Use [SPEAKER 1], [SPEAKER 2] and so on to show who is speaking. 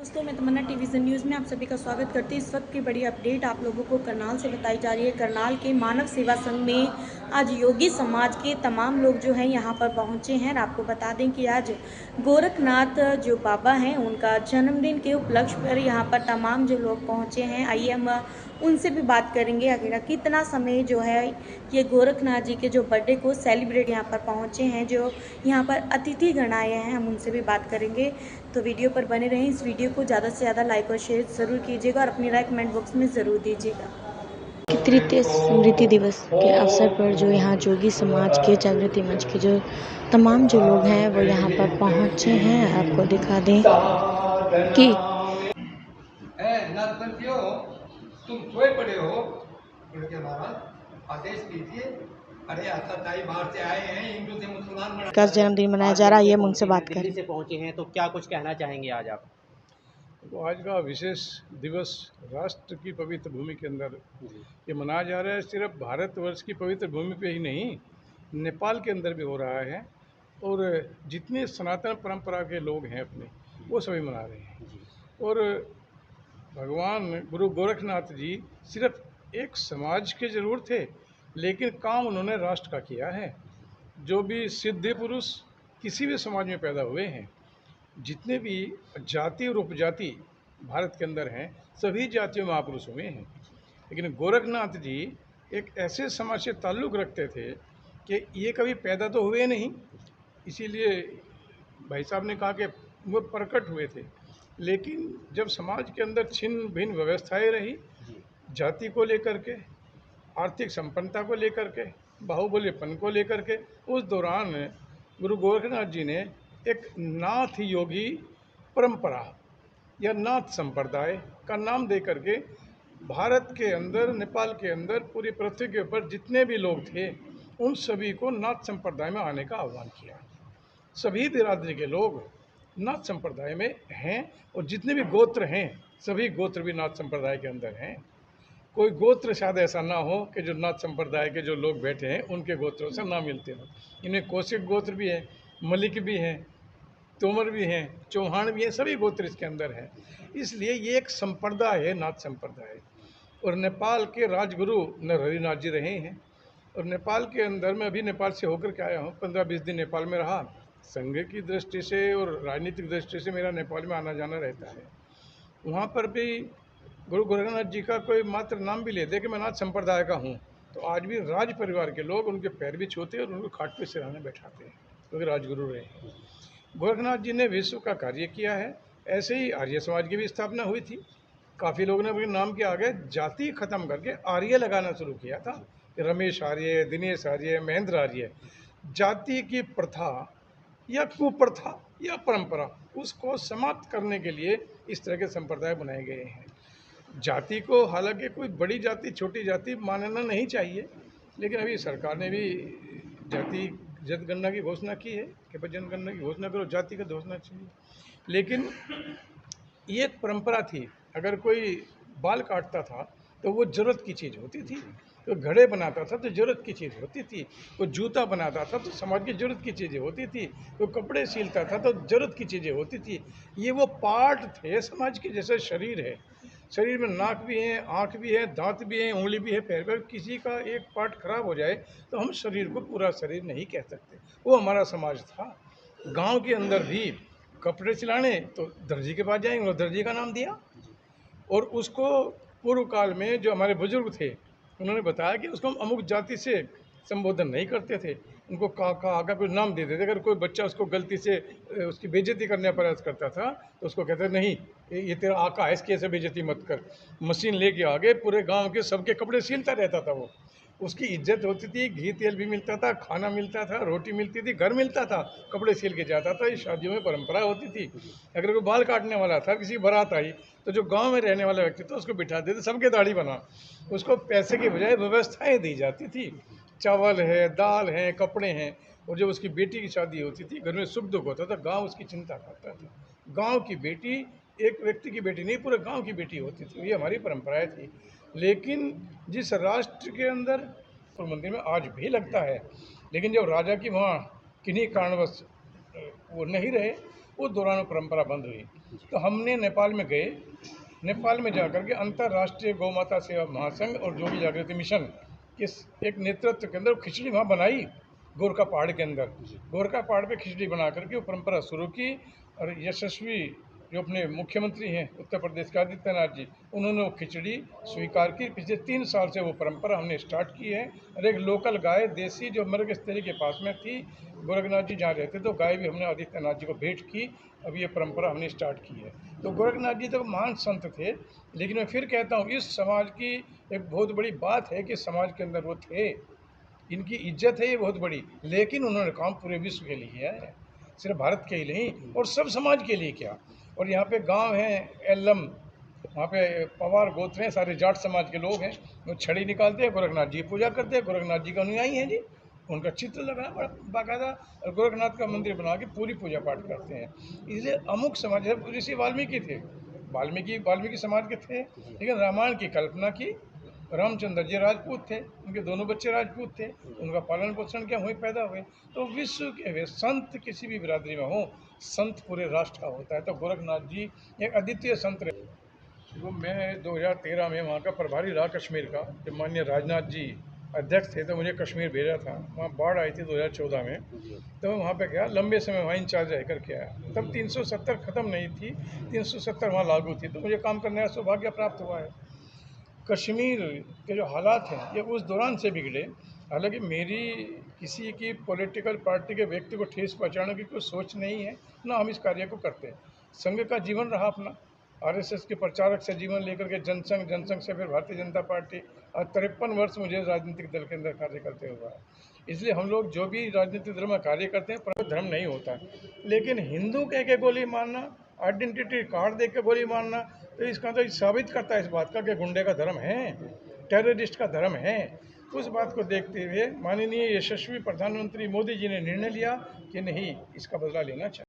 [SPEAKER 1] दोस्तों, मैं तमन्ना TV news में आप सभी का स्वागत करती हूँ। इस वक्त की बड़ी अपडेट आप लोगों को करनाल से बताई जा रही है। करनाल के मानव सेवा संघ में आज योगी समाज के तमाम लोग जो हैं यहाँ पर पहुँचे हैं। और आपको बता दें कि आज गोरखनाथ जो बाबा हैं उनका जन्मदिन के उपलक्ष्य पर यहाँ पर तमाम जो लोग पहुँचे हैं, आइए हम उनसे भी बात करेंगे आखिर कितना समय जो है ये गोरखनाथ जी के जो बर्थडे को सेलिब्रेट यहाँ पर पहुँचे हैं, जो यहाँ पर अतिथिगण आए हैं, हम उनसे भी बात करेंगे। तो वीडियो पर बने रहें। इस वीडियो को ज़्यादा से ज़्यादा लाइक और शेयर ज़रूर कीजिएगा और अपनी राय कमेंट बॉक्स में ज़रूर दीजिएगा। तृतीय स्मृति दिवस के अवसर पर जो यहाँ जोगी समाज के जागृति मंच के जो तमाम जो लोग हैं वो यहाँ पर पहुँचे हैं। आपको दिखा दें कि
[SPEAKER 2] नरपंथियों, तुम सोए पड़े हो। उनके महाराज आदेश कीजिए। अरे आताताई बाहर से आए हैं, हिंदू से मुसलमान बना
[SPEAKER 1] का जन्मदिन मनाया जा रहा है, ये उनसे बात
[SPEAKER 3] दिल्ली
[SPEAKER 1] करें।
[SPEAKER 3] से पहुंचे हैं तो क्या कुछ कहना चाहेंगे आज आप?
[SPEAKER 4] तो आज का विशेष दिवस राष्ट्र की पवित्र भूमि के अंदर ये मनाया जा रहा है। सिर्फ भारतवर्ष की पवित्र भूमि पे ही नहीं, नेपाल के अंदर भी हो रहा है। और जितने सनातन परंपरा के लोग हैं अपने, वो सभी मना रहे हैं। और भगवान गुरु गोरखनाथ जी सिर्फ एक समाज के जरूर थे, लेकिन काम उन्होंने राष्ट्र का किया है। जो भी सिद्ध पुरुष किसी भी समाज में पैदा हुए हैं, जितने भी जाति और उपजाति भारत के अंदर हैं, सभी जातियों में महापुरुष हुए हैं। लेकिन गोरखनाथ जी एक ऐसे समाज से ताल्लुक़ रखते थे कि ये कभी पैदा तो हुए नहीं, इसीलिए भाई साहब ने कहा कि वो प्रकट हुए थे। लेकिन जब समाज के अंदर छिन्न भिन्न व्यवस्थाएं रही, जाति को लेकर के, आर्थिक संपन्नता को लेकर के, बाहुबलीपन को लेकर के, उस दौरान गुरु गोरखनाथ जी ने एक नाथ योगी परंपरा या नाथ संप्रदाय का नाम दे करके भारत के अंदर, नेपाल के अंदर, पूरी पृथ्वी के ऊपर जितने भी लोग थे उन सभी को नाथ संप्रदाय में आने का आह्वान किया। सभी बिरादरी के लोग नाथ संप्रदाय में हैं और जितने भी गोत्र हैं सभी गोत्र भी नाथ संप्रदाय के अंदर हैं। कोई गोत्र शायद ऐसा ना हो कि जो नाथ संप्रदाय के जो लोग बैठे हैं उनके गोत्रों से ना मिलते हो। इनमें कौशिक गोत्र भी है, मलिक भी हैं, तोमर भी हैं, चौहान भी हैं, सभी गोत्र इसके अंदर हैं। इसलिए ये एक संप्रदाय है, नाथ संप्रदाय। और नेपाल के राजगुरु नरहरिनाथ जी रहे हैं। और नेपाल के अंदर मैं अभी नेपाल से होकर के आया हूँ, 15-20 दिन नेपाल में रहा। संघ की दृष्टि से और राजनीतिक दृष्टि से मेरा नेपाल में आना जाना रहता है। वहाँ पर भी गुरु गोरखनाथ जी का कोई मात्र नाम भी ले दे कि मैं नाथ संप्रदाय का हूँ, तो आज भी राज परिवार के लोग उनके पैर भी छूते और उनको खाट पे सिराने बैठाते हैं, क्योंकि राजगुरु रहे हैं। गोरखनाथ जी ने विश्व का कार्य किया है। ऐसे ही आर्य समाज की भी स्थापना हुई थी। काफ़ी लोगों ने अपने नाम के आगे जाति खत्म करके आर्य लगाना शुरू किया था। रमेश आर्य, दिनेश आर्य, महेंद्र आर्य। जाति की प्रथा या कुप्रथा या परंपरा, उसको समाप्त करने के लिए इस तरह के संप्रदाय बनाए गए हैं। जाति को हालांकि कोई बड़ी जाति छोटी जाति मानना नहीं चाहिए, लेकिन अभी सरकार ने भी जाति जनगणना की घोषणा की है कि भाई जनगणना की घोषणा करो, जाति का घोषणा चाहिए। लेकिन ये एक परंपरा थी, अगर कोई बाल काटता था तो वो ज़रूरत की चीज़ होती थी, तो घड़े बनाता था तो ज़रूरत की चीज़ होती थी, वो जूता बनाता था तो समाज की ज़रूरत की चीज़ें होती थी, तो कपड़े सिलता था तो ज़रूरत की चीज़ें होती थी। ये वो पार्ट थे समाज के, जैसे शरीर है, शरीर में नाक भी है, आँख भी है, दांत भी है, उंगली भी है, पैर पर किसी का एक पार्ट खराब हो जाए तो हम शरीर को पूरा शरीर नहीं कह सकते। वो हमारा समाज था। गांव के अंदर भी कपड़े सिलाने तो दर्जी के पास जाएंगे, और दर्जी का नाम दिया। और उसको पूर्व काल में जो हमारे बुजुर्ग थे उन्होंने बताया कि उसको हम अमुक जाति से संबोधन नहीं करते थे, उनको काका आका कोई नाम देते थे। अगर कोई बच्चा उसको गलती से उसकी बेइज्जती करने का प्रयास करता था तो उसको कहते नहीं, ये तेरा आका है, इसकी ऐसे बेइज्जती मत कर। मशीन लेके आगे पूरे गांव के सबके कपड़े सिलता रहता था वो। उसकी इज्जत होती थी, घी तेल भी मिलता था, खाना मिलता था, रोटी मिलती थी, घर मिलता था, कपड़े सिल के जाता था। इस शादियों में परंपरा होती थी। अगर कोई बाल काटने वाला था, किसी बारात आई तो जो गांव में रहने वाला व्यक्ति था उसको बिठा देते, सबके दाढ़ी बना। उसको पैसे के बजाय व्यवस्थाएं दी जाती थी, चावल है, दाल है, कपड़े हैं। और जब उसकी बेटी की शादी होती थी, घर में सुख दुख होता था, गांव उसकी चिंता करता था। गांव की बेटी एक व्यक्ति की बेटी नहीं, पूरे गांव की बेटी होती थी। ये हमारी परंपराएं थी। लेकिन जिस राष्ट्र के अंदर मंदिर में आज भी लगता है, लेकिन जब राजा की वहाँ किन्हीं कारणवश वो नहीं रहे, उस दौरान परंपरा बंद हुई। तो हमने नेपाल में गए, नेपाल में जाकर के अंतर्राष्ट्रीय गौ माता सेवा महासंघ और जोगी जागृति मिशन के एक नेतृत्व के अंदर खिचड़ी वहाँ बनाई, गोरखा पहाड़ के अंदर। गोरखा पहाड़ पे खिचड़ी बना करके वो परंपरा शुरू की और यशस्वी जो अपने मुख्यमंत्री हैं उत्तर प्रदेश के आदित्यनाथ जी, उन्होंने वो खिचड़ी स्वीकार की। पिछले 3 साल से वो परंपरा हमने स्टार्ट की है। और एक लोकल गाय देसी जो मृगस्थली के पास में थी, गोरखनाथ जी जहाँ रहते तो गाय भी हमने आदित्यनाथ जी को भेंट की। अब ये परंपरा हमने स्टार्ट की है। तो गोरखनाथ जी तो महान संत थे, लेकिन मैं फिर कहता हूँ इस समाज की एक बहुत बड़ी बात है कि समाज के अंदर वो थे, इनकी इज्जत है ये बहुत बड़ी, लेकिन उन्होंने काम पूरे विश्व के लिए किया है, सिर्फ भारत के ही नहीं और सब समाज के लिए किया। और यहाँ पे गांव है एल्लम, वहाँ पे पवार गोत्र हैं, सारे जाट समाज के लोग हैं, वो छड़ी निकालते हैं, गोरखनाथ जी पूजा करते हैं, गोरखनाथ जी का अनुयायी हैं जी, उनका चित्र लगा बड़ा बाकायदा और गोरखनाथ का मंदिर बना के पूरी पूजा पाठ करते हैं। इसलिए अमुक समाज, ऋषि वाल्मीकि थे, वाल्मीकि समाज के थे, लेकिन रामायण की कल्पना की। रामचंद्र जी राजपूत थे, उनके दोनों बच्चे राजपूत थे, उनका पालन पोषण क्या हुए, पैदा हुए। तो विश्व के संत किसी भी बिरादरी में हो, संत पूरे राष्ट्र का होता है। तो गोरखनाथ जी एक अद्वितीय संत रहे। वो मैं 2013 में वहाँ का प्रभारी रहा कश्मीर का, जब माननीय राजनाथ जी अध्यक्ष थे तो मुझे कश्मीर भेजा था। वहाँ बाढ़ आई थी 2014 में, तो मैं वहाँ पे गया, लंबे समय वहाँ इंचार्ज रह करके आया। तब 370 ख़त्म नहीं थी, 370 वहाँ लागू थी, तो मुझे काम करने का सौभाग्य प्राप्त हुआ है। कश्मीर के जो हालात हैं ये उस दौरान से बिगड़े। हालांकि मेरी किसी की पॉलिटिकल पार्टी के व्यक्ति को ठेस पहुंचाने की कोई सोच नहीं है, ना हम इस कार्य को करते हैं। संघ का जीवन रहा अपना, आरएसएस के प्रचारक से जीवन लेकर के जनसंघ, जनसंघ से फिर भारतीय जनता पार्टी, आज 53 वर्ष मुझे राजनीतिक दल के अंदर कार्य करते हुआ है। इसलिए हम लोग जो भी राजनीतिक दल में कार्य करते हैं, पर धर्म नहीं होता। लेकिन हिंदू कह के गोली मारना, आइडेंटिटी कार्ड देख के गोली मारना, तो इसका तो साबित करता है इस बात का कि गुंडे का धर्म है, टेररिस्ट का धर्म है। उस बात को देखते हुए माननीय यशस्वी प्रधानमंत्री मोदी जी ने निर्णय लिया कि नहीं, इसका बदला लेना चाहिए।